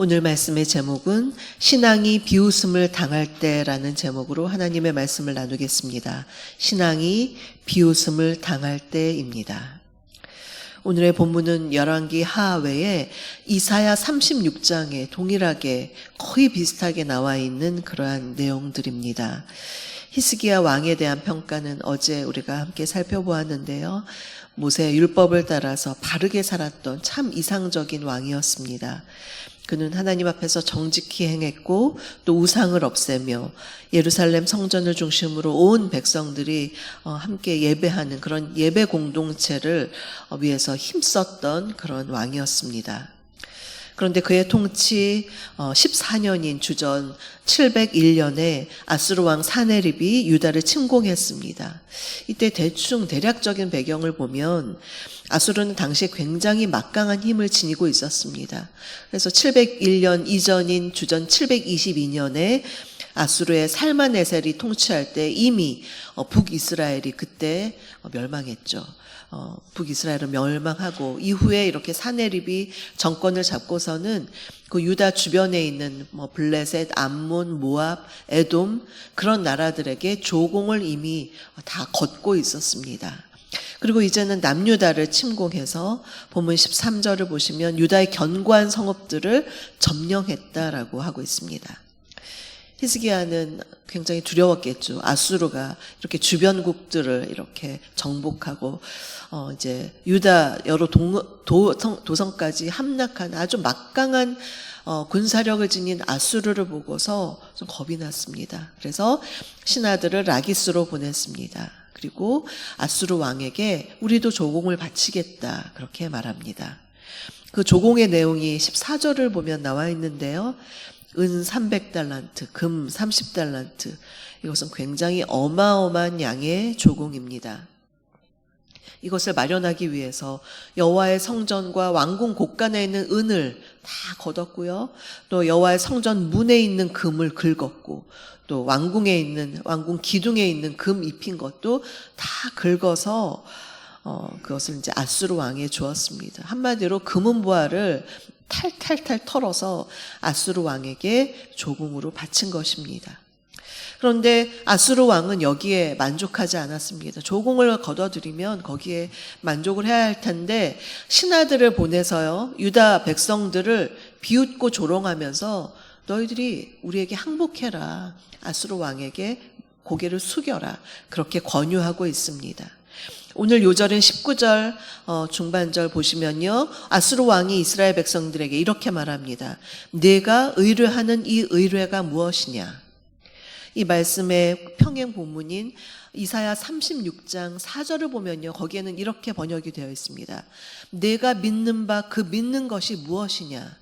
오늘 말씀의 제목은 신앙이 비웃음을 당할 때라는 제목으로 하나님의 말씀을 나누겠습니다. 신앙이 비웃음을 당할 때입니다. 오늘의 본문은 열왕기 하하외에 이사야 36장에 동일하게 거의 비슷하게 나와 있는 그러한 내용들입니다. 히스기야 왕에 대한 평가는 어제 우리가 함께 살펴보았는데요. 모세의 율법을 따라서 바르게 살았던 참 이상적인 왕이었습니다. 그는 하나님 앞에서 정직히 행했고 또 우상을 없애며 예루살렘 성전을 중심으로 온 백성들이 함께 예배하는 그런 예배 공동체를 위해서 힘썼던 그런 왕이었습니다. 그런데 그의 통치 14년인 주전 701년에 아수르 왕 사네립이 유다를 침공했습니다. 이때 대략적인 배경을 보면 아수르는 당시에 굉장히 막강한 힘을 지니고 있었습니다. 그래서 701년 이전인 주전 722년에 아수르의 살마네셀이 통치할 때 이미 북이스라엘이 그때 멸망했죠. 북이스라엘은 멸망하고 이후에 이렇게 사네립이 정권을 잡고서는 그 유다 주변에 있는 블레셋, 암몬, 모압, 에돔 그런 나라들에게 조공을 이미 다 걷고 있었습니다. 그리고 이제는 남유다를 침공해서 본문 13절을 보시면 유다의 견고한 성읍들을 점령했다라고 하고 있습니다. 히스기야는 굉장히 두려웠겠죠. 아수르가 이렇게 주변국들을 이렇게 정복하고 이제 유다 여러 도성까지 함락한 아주 막강한 군사력을 지닌 아수르를 보고서 좀 겁이 났습니다. 그래서 신하들을 라기스로 보냈습니다. 그리고 아수르 왕에게 우리도 조공을 바치겠다 그렇게 말합니다. 그 조공의 내용이 14절을 보면 나와 있는데요. 은 300달란트, 금 30달란트 이것은 굉장히 어마어마한 양의 조공입니다. 이것을 마련하기 위해서 여호와의 성전과 왕궁 곳간에 있는 은을 다 걷었고요. 또 여호와의 성전 문에 있는 금을 긁었고 또 왕궁에 있는 왕궁 기둥에 있는 금 입힌 것도 다 긁어서 그것을 이제 아수르 왕에 주었습니다. 한마디로 금은보화를 탈탈탈 털어서 아수르 왕에게 조공으로 바친 것입니다. 그런데 아수르 왕은 여기에 만족하지 않았습니다. 조공을 거둬들이면 거기에 만족을 해야 할 텐데 신하들을 보내서요. 유다 백성들을 비웃고 조롱하면서 너희들이 우리에게 항복해라. 아수르 왕에게 고개를 숙여라. 그렇게 권유하고 있습니다. 오늘 요절은 19절 중반절 보시면요. 아수르 왕이 이스라엘 백성들에게 이렇게 말합니다. 네가 의뢰하는 이 의뢰가 무엇이냐? 이 말씀의 평행 본문인 이사야 36장 4절을 보면요. 거기에는 이렇게 번역이 되어 있습니다. 내가 믿는 바 그 믿는 것이 무엇이냐?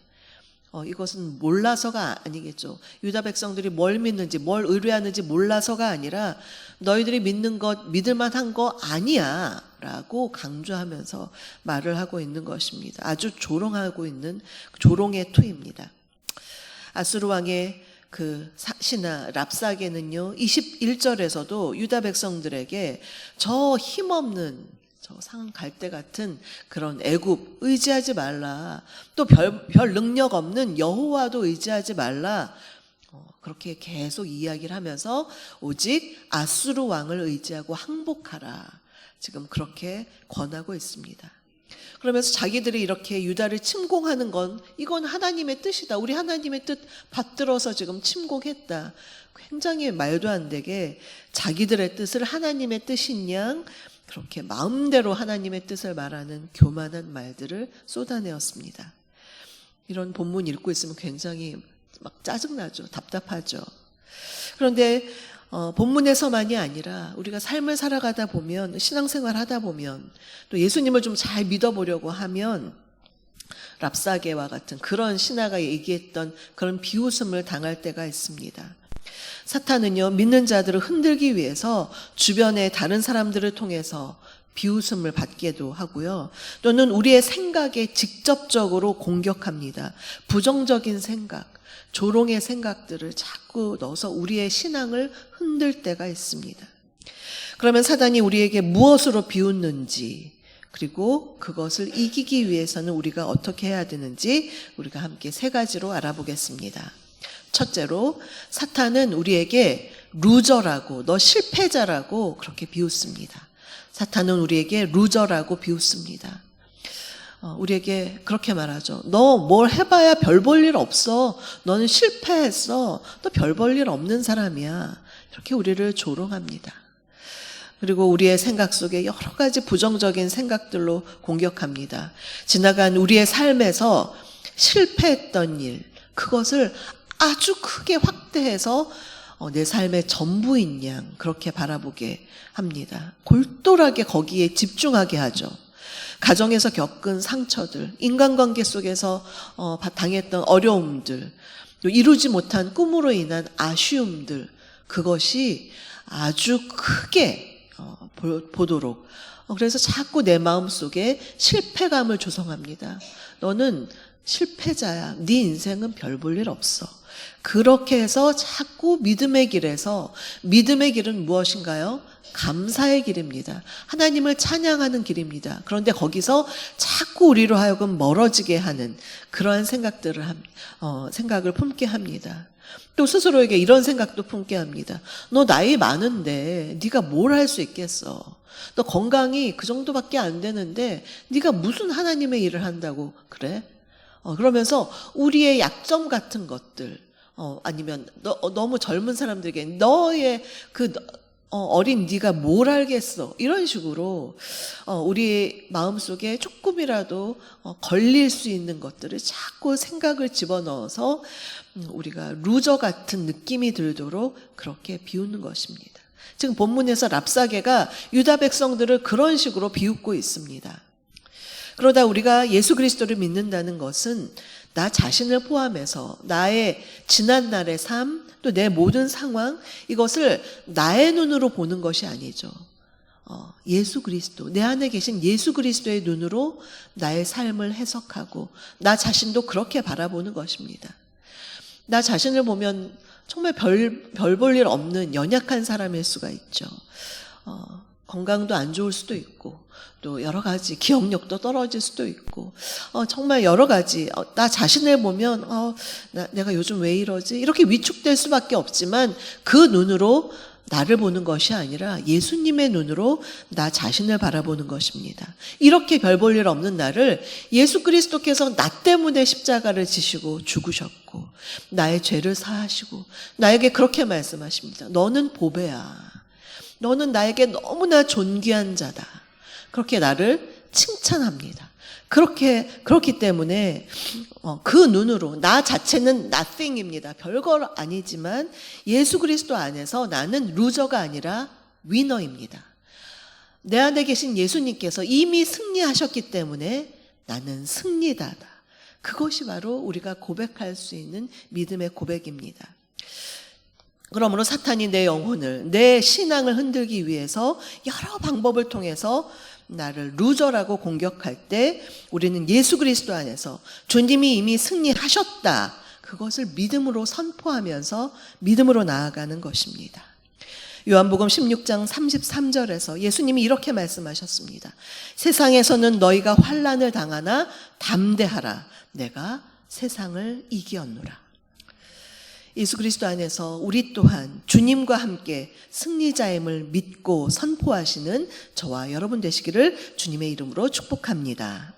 이것은 몰라서가 아니겠죠. 유다 백성들이 뭘 믿는지 뭘 의뢰하는지 몰라서가 아니라 너희들이 믿는 것 믿을 만한 거 아니야 라고 강조하면서 말을 하고 있는 것입니다. 아주 조롱하고 있는 조롱의 투입니다. 아수르 왕의 그 신하 랍사게는요 21절에서도 유다 백성들에게 저 힘없는 저 상 갈대 같은 그런 애굽 의지하지 말라. 또 별 능력 없는 여호와도 의지하지 말라. 그렇게 계속 이야기를 하면서 오직 아수르 왕을 의지하고 항복하라. 지금 그렇게 권하고 있습니다. 그러면서 자기들이 이렇게 유다를 침공하는 건 이건 하나님의 뜻이다. 우리 하나님의 뜻 받들어서 지금 침공했다. 굉장히 말도 안 되게 자기들의 뜻을 하나님의 뜻인 양 그렇게 마음대로 하나님의 뜻을 말하는 교만한 말들을 쏟아내었습니다. 이런 본문 읽고 있으면 굉장히 막 짜증나죠. 답답하죠. 그런데 본문에서만이 아니라 우리가 삶을 살아가다 보면 신앙생활 하다 보면 또 예수님을 좀 잘 믿어보려고 하면 랍사게와 같은 그런 신하가 얘기했던 그런 비웃음을 당할 때가 있습니다. 사탄은요 믿는 자들을 흔들기 위해서 주변의 다른 사람들을 통해서 비웃음을 받게도 하고요. 또는 우리의 생각에 직접적으로 공격합니다. 부정적인 생각, 조롱의 생각들을 자꾸 넣어서 우리의 신앙을 흔들 때가 있습니다. 그러면 사단이 우리에게 무엇으로 비웃는지 그리고 그것을 이기기 위해서는 우리가 어떻게 해야 되는지 우리가 함께 세 가지로 알아보겠습니다. 첫째로, 사탄은 우리에게 루저라고, 너 실패자라고 그렇게 비웃습니다. 사탄은 우리에게 루저라고 비웃습니다. 우리에게 그렇게 말하죠. 너 뭘 해봐야 별 볼 일 없어. 너는 실패했어. 너 별 볼 일 없는 사람이야. 이렇게 우리를 조롱합니다. 그리고 우리의 생각 속에 여러 가지 부정적인 생각들로 공격합니다. 지나간 우리의 삶에서 실패했던 일, 그것을 아주 크게 확대해서 내 삶의 전부인 양 그렇게 바라보게 합니다. 골똘하게 거기에 집중하게 하죠. 가정에서 겪은 상처들, 인간관계 속에서 당했던 어려움들, 또 이루지 못한 꿈으로 인한 아쉬움들, 그것이 아주 크게 보도록, 그래서 자꾸 내 마음속에 실패감을 조성합니다. 너는 실패자야. 네 인생은 별 볼 일 없어. 그렇게 해서 자꾸 믿음의 길에서, 믿음의 길은 무엇인가요? 감사의 길입니다. 하나님을 찬양하는 길입니다. 그런데 거기서 자꾸 우리로 하여금 멀어지게 하는 그러한 생각을 품게 합니다. 또 스스로에게 이런 생각도 품게 합니다. 너 나이 많은데 네가 뭘 할 수 있겠어? 너 건강이 그 정도밖에 안 되는데 네가 무슨 하나님의 일을 한다고 그래? 그러면서 우리의 약점 같은 것들, 아니면 너무 젊은 사람들에게 너의 어린 네가 뭘 알겠어, 이런 식으로 우리 마음속에 조금이라도 걸릴 수 있는 것들을 자꾸 생각을 집어넣어서 우리가 루저 같은 느낌이 들도록 그렇게 비우는 것입니다. 지금 본문에서 랍사게가 유다 백성들을 그런 식으로 비웃고 있습니다. 그러다 우리가 예수 그리스도를 믿는다는 것은 나 자신을 포함해서 나의 지난날의 삶, 또 내 모든 상황, 이것을 나의 눈으로 보는 것이 아니죠. 예수 그리스도, 내 안에 계신 예수 그리스도의 눈으로 나의 삶을 해석하고 나 자신도 그렇게 바라보는 것입니다. 나 자신을 보면 정말 별 볼 일 없는 연약한 사람일 수가 있죠. 건강도 안 좋을 수도 있고, 또 여러 가지 기억력도 떨어질 수도 있고, 정말 여러 가지, 나 자신을 보면 내가 요즘 왜 이러지? 이렇게 위축될 수밖에 없지만 그 눈으로 나를 보는 것이 아니라 예수님의 눈으로 나 자신을 바라보는 것입니다. 이렇게 별 볼 일 없는 나를 예수 그리스도께서 나 때문에 십자가를 지시고 죽으셨고 나의 죄를 사하시고 나에게 그렇게 말씀하십니다. 너는 보배야. 너는 나에게 너무나 존귀한 자다. 그렇게 나를 칭찬합니다. 그렇기 때문에 그 눈으로 나 자체는 nothing입니다. 별거 아니지만 예수 그리스도 안에서 나는 루저가 아니라 위너입니다. 내 안에 계신 예수님께서 이미 승리하셨기 때문에 나는 승리자다. 그것이 바로 우리가 고백할 수 있는 믿음의 고백입니다. 그러므로 사탄이 내 영혼을, 내 신앙을 흔들기 위해서 여러 방법을 통해서 나를 루저라고 공격할 때 우리는 예수 그리스도 안에서 주님이 이미 승리하셨다, 그것을 믿음으로 선포하면서 믿음으로 나아가는 것입니다. 요한복음 16장 33절에서 예수님이 이렇게 말씀하셨습니다. 세상에서는 너희가 환난을 당하나 담대하라. 내가 세상을 이기었노라. 예수 그리스도 안에서 우리 또한 주님과 함께 승리자임을 믿고 선포하시는 저와 여러분 되시기를 주님의 이름으로 축복합니다.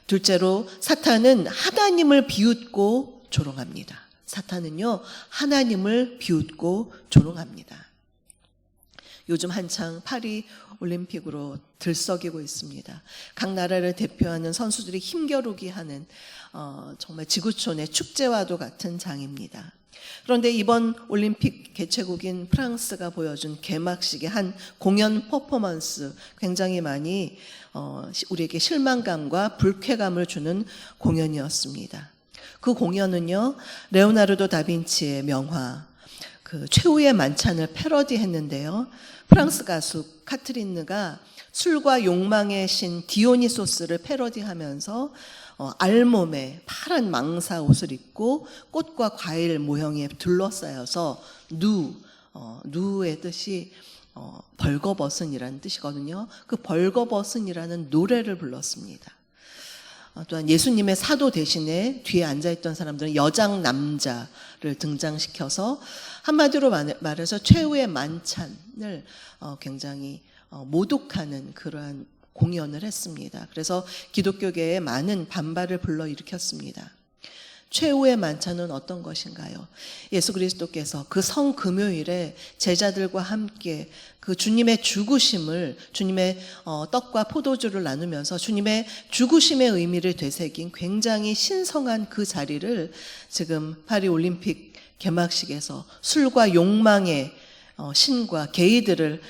둘째로, 사탄은 하나님을 비웃고 조롱합니다. 사탄은요, 하나님을 비웃고 조롱합니다. 요즘 한창 파리 올림픽으로 들썩이고 있습니다. 각 나라를 대표하는 선수들이 힘겨루기 하는 정말 지구촌의 축제와도 같은 장입니다. 그런데 이번 올림픽 개최국인 프랑스가 보여준 개막식의 한 공연 퍼포먼스, 굉장히 많이 우리에게 실망감과 불쾌감을 주는 공연이었습니다. 그 공연은요, 레오나르도 다빈치의 명화 그 최후의 만찬을 패러디했는데요. 프랑스 가수 카트리느가 술과 욕망의 신 디오니소스를 패러디하면서 알몸에 파란 망사 옷을 입고 꽃과 과일 모형에 둘러싸여서 누의 뜻이 벌거벗은이라는 뜻이거든요. 그 벌거벗은이라는 노래를 불렀습니다. 또한 예수님의 사도 대신에 뒤에 앉아있던 사람들은 여장 남자를 등장시켜서 한마디로 말해서 최후의 만찬을 굉장히 모독하는 그러한 공연을 했습니다. 그래서 기독교계에 많은 반발을 불러일으켰습니다. 최후의 만찬은 어떤 것인가요? 예수 그리스도께서 그 성금요일에 제자들과 함께 그 주님의 죽으심을, 주님의 떡과 포도주를 나누면서 주님의 죽으심의 의미를 되새긴 굉장히 신성한 그 자리를 지금 파리올림픽 개막식에서 술과 욕망의 신과 게이들을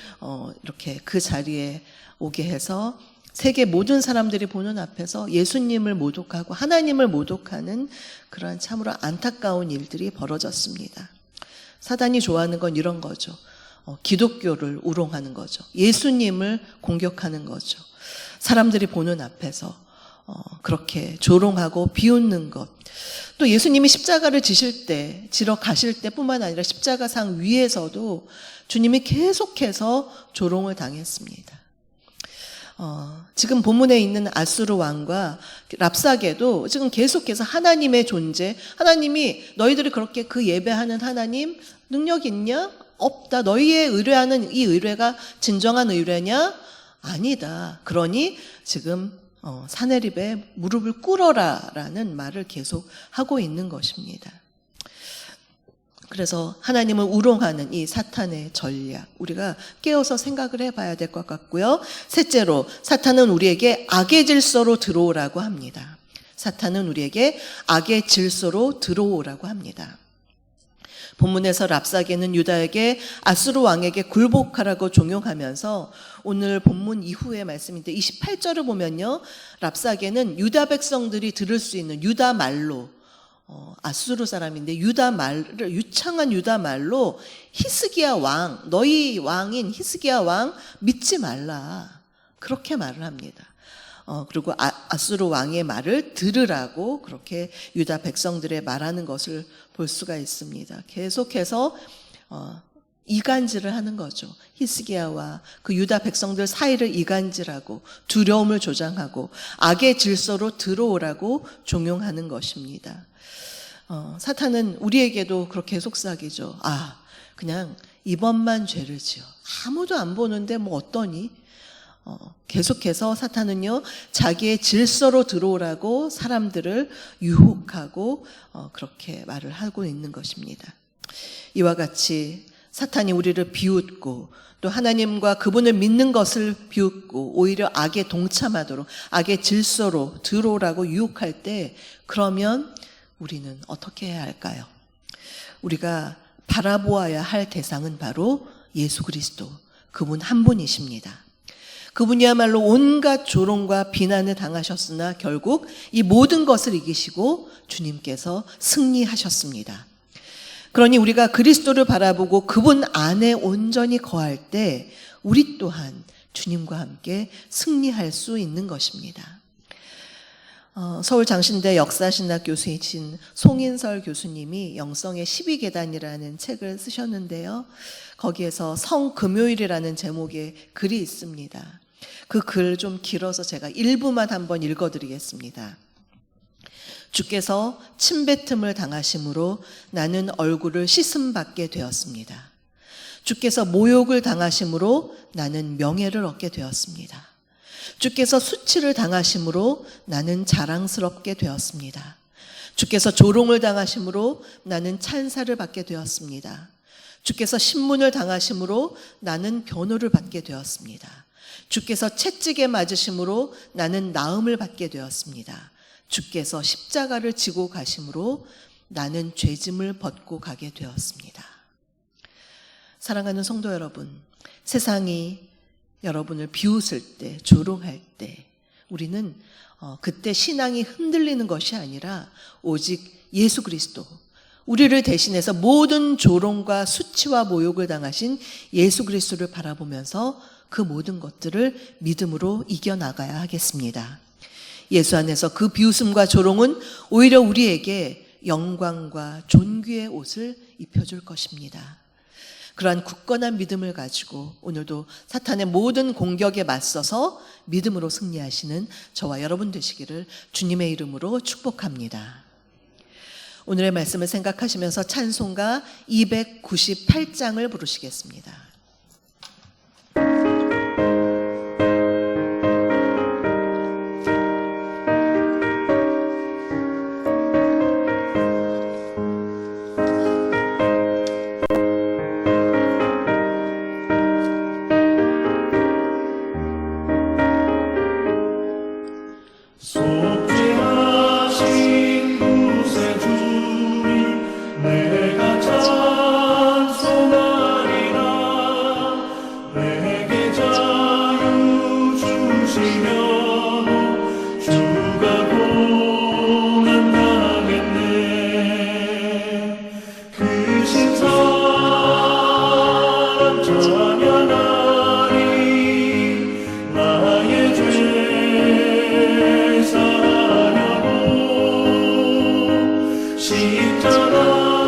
이렇게 그 자리에 오게 해서 세계 모든 사람들이 보는 앞에서 예수님을 모독하고 하나님을 모독하는 그러한 참으로 안타까운 일들이 벌어졌습니다. 사단이 좋아하는 건 이런 거죠. 기독교를 우롱하는 거죠. 예수님을 공격하는 거죠. 사람들이 보는 앞에서 그렇게 조롱하고 비웃는 것. 또 예수님이 십자가를 지러 가실 때뿐만 아니라 십자가상 위에서도 주님이 계속해서 조롱을 당했습니다. 지금 본문에 있는 아수르 왕과 랍사게도 지금 계속해서 하나님의 존재, 하나님이 너희들이 그렇게 그 예배하는 하나님 능력 있냐? 없다. 너희의 의뢰하는 이 의뢰가 진정한 의뢰냐? 아니다. 그러니 지금 사내립에 무릎을 꿇어라라는 말을 계속 하고 있는 것입니다. 그래서 하나님을 우롱하는 이 사탄의 전략, 우리가 깨어서 생각을 해봐야 될 것 같고요. 셋째로, 사탄은 우리에게 악의 질서로 들어오라고 합니다. 사탄은 우리에게 악의 질서로 들어오라고 합니다. 본문에서 랍사게는 유다에게 아수르 왕에게 굴복하라고 종용하면서 오늘 본문 이후의 말씀인데 28절을 보면요, 랍사게는 유다 백성들이 들을 수 있는 유다 말로, 아수르 사람인데 유창한 유다 말로 히스기야 왕, 너희 왕인 히스기야 왕 믿지 말라, 그렇게 말을 합니다. 그리고 아수르 왕의 말을 들으라고 그렇게 유다 백성들의 말하는 것을 볼 수가 있습니다. 계속해서 이간질을 하는 거죠. 히스기야와 그 유다 백성들 사이를 이간질하고 두려움을 조장하고 악의 질서로 들어오라고 종용하는 것입니다. 사탄은 우리에게도 그렇게 속삭이죠. 그냥 이번만 죄를 지어. 아무도 안 보는데 뭐 어떠니? 계속해서 사탄은요, 자기의 질서로 들어오라고 사람들을 유혹하고 그렇게 말을 하고 있는 것입니다. 이와 같이 사탄이 우리를 비웃고 또 하나님과 그분을 믿는 것을 비웃고 오히려 악에 동참하도록 악의 질서로 들어오라고 유혹할 때, 그러면 우리는 어떻게 해야 할까요? 우리가 바라보아야 할 대상은 바로 예수 그리스도, 그분 한 분이십니다. 그분이야말로 온갖 조롱과 비난을 당하셨으나 결국 이 모든 것을 이기시고 주님께서 승리하셨습니다. 그러니 우리가 그리스도를 바라보고 그분 안에 온전히 거할 때 우리 또한 주님과 함께 승리할 수 있는 것입니다. 서울장신대 역사신학 교수이신 송인설 교수님이 영성의 12계단이라는 책을 쓰셨는데요. 거기에서 성금요일이라는 제목의 글이 있습니다. 그 글 좀 길어서 제가 일부만 한번 읽어드리겠습니다. 주께서 침뱉음을 당하심으로 나는 얼굴을 씻음받게 되었습니다. 주께서 모욕을 당하심으로 나는 명예를 얻게 되었습니다. 주께서 수치를 당하심으로 나는 자랑스럽게 되었습니다. 주께서 조롱을 당하심으로 나는 찬사를 받게 되었습니다. 주께서 신문을 당하심으로 나는 변호를 받게 되었습니다. 주께서 채찍에 맞으심으로 나는 나음을 받게 되었습니다. 주께서 십자가를 지고 가심으로 나는 죄짐을 벗고 가게 되었습니다. 사랑하는 성도 여러분, 세상이 여러분을 비웃을 때, 조롱할 때 우리는 그때 신앙이 흔들리는 것이 아니라 오직 예수 그리스도, 우리를 대신해서 모든 조롱과 수치와 모욕을 당하신 예수 그리스도를 바라보면서 그 모든 것들을 믿음으로 이겨나가야 하겠습니다. 예수 안에서 그 비웃음과 조롱은 오히려 우리에게 영광과 존귀의 옷을 입혀줄 것입니다. 그러한 굳건한 믿음을 가지고 오늘도 사탄의 모든 공격에 맞서서 믿음으로 승리하시는 저와 여러분 되시기를 주님의 이름으로 축복합니다. 오늘의 말씀을 생각하시면서 찬송가 298장을 부르시겠습니다. 속죄하신 구세주를 내가 찬송하리라. 내게 자유 주시며 주가 고난당했네. 그 신사랑 찬양하리. 나의 죄 사하려고 십자가